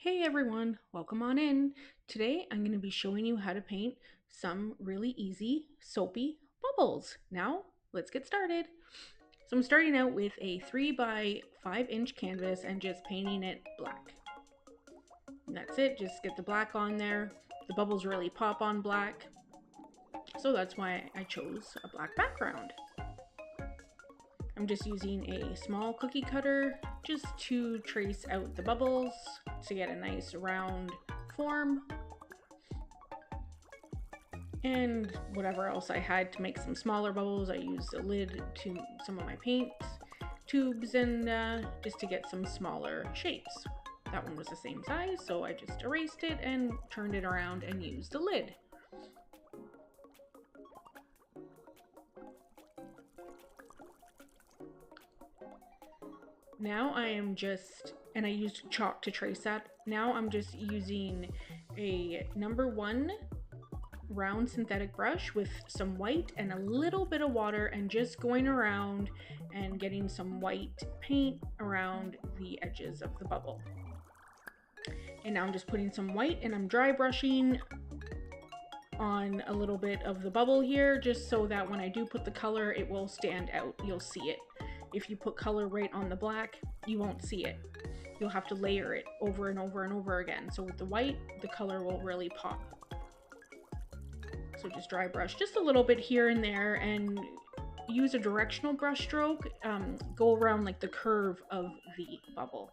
Hey everyone, welcome on in. Today I'm going to be showing you how to paint some really easy soapy bubbles. Now let's get started. So I'm starting out with a 3 by 5 inch canvas and just painting it black. And that's it, just get the black on there. The bubbles really pop on black, so that's why I chose a black background. I'm just using a small cookie cutter just to trace out the bubbles to get a nice round form. And whatever else I had to make some smaller bubbles, I used a lid to some of my paint tubes and just to get some smaller shapes. That one was the same size, so I just erased it and turned it around and used a lid. Now I am just, and I used chalk to trace that. Now I'm just using a #1 round synthetic brush with some white and a little bit of water and just going around and getting some white paint around the edges of the bubble. And now I'm just putting some white and I'm dry brushing on a little bit of the bubble here just so that when I do put the color it will stand out. You'll see it. If you put color right on the black, you won't see it. You'll have to layer it over and over and over again. So with the white, the color will really pop. So just dry brush just a little bit here and there and use a directional brush stroke. Go around like the curve of the bubble.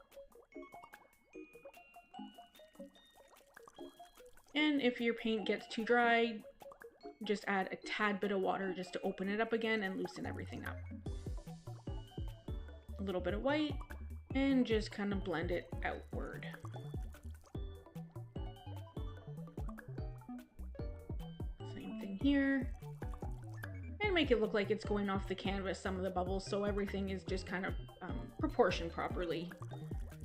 And if your paint gets too dry, just add a tad bit of water just to open it up again and loosen everything up. A little bit of white and just kind of blend it outward. Same thing here. And make it look like it's going off the canvas, some of the bubbles, so everything is just kind of proportioned properly.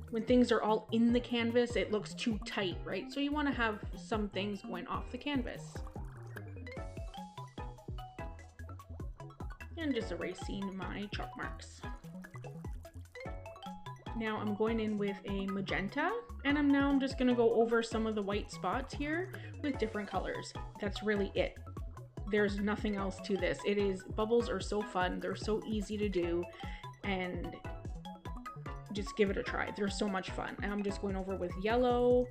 When things are all in the canvas, it looks too tight, right? So you want to have some things going off the canvas. And just erasing my chalk marks. Now I'm going in with a magenta, and I'm just going to go over some of the white spots here with different colors. That's really it. There's nothing else to this. Bubbles are so fun, they're so easy to do, and just give it a try. They're so much fun. And I'm just going over with yellow.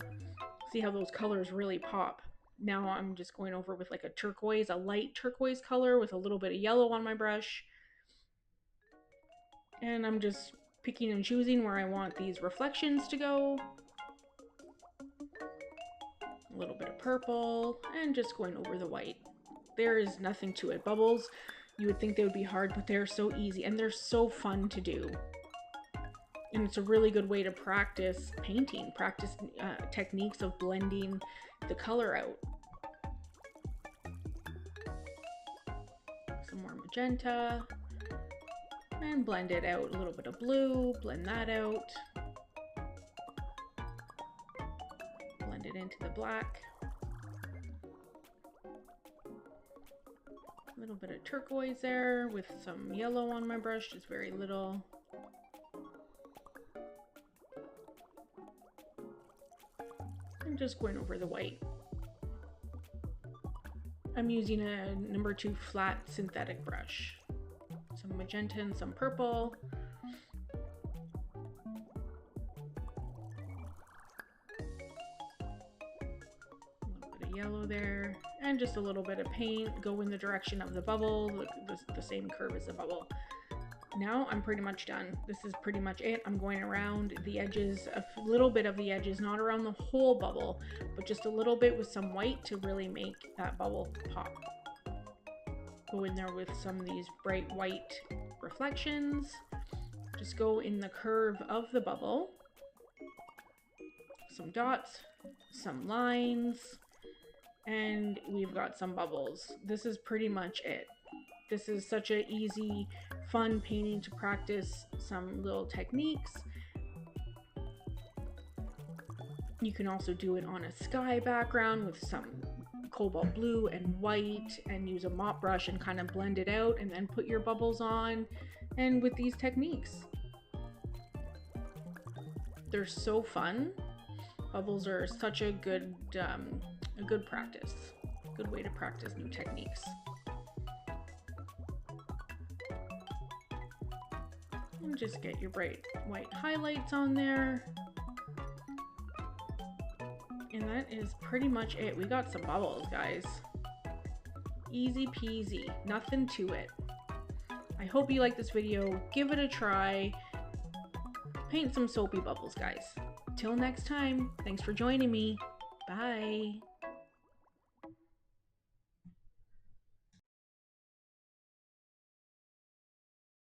See how those colors really pop. Now I'm just going over with like a turquoise, a light turquoise color with a little bit of yellow on my brush. And I'm just picking and choosing where I want these reflections to go. A little bit of purple and just going over the white. There is nothing to it. Bubbles, you would think they would be hard, but they're so easy and they're so fun to do. And it's a really good way to practice painting, practice techniques of blending the color out. Some more magenta. And blend it out. A little bit of blue, blend that out. Blend it into the black. A little bit of turquoise there with some yellow on my brush, just very little. I'm just going over the white. I'm using a #2 flat synthetic brush. Some magenta and some purple. A little bit of yellow there. And just a little bit of paint. Go in the direction of the bubble, the same curve as the bubble. Now I'm pretty much done. This is pretty much it. I'm going around the edges, a little bit of the edges, not around the whole bubble, but just a little bit with some white to really make that bubble pop. Go in there with some of these bright white reflections. Just go in the curve of the bubble. Some dots, some lines, and we've got some bubbles. This is pretty much it. This is such an easy, fun painting to practice some little techniques. You can also do it on a sky background with some cobalt blue and white and use a mop brush and kind of blend it out and then put your bubbles on. And with these techniques, they're so fun. Bubbles are such a good practice. Good way to practice new techniques. And just get your bright white highlights on there. And that is pretty much it. We got some bubbles, guys. Easy peasy, nothing to it. I hope you like this video. Give it a try. Paint some soapy bubbles, guys. Till next time, thanks for joining me. Bye.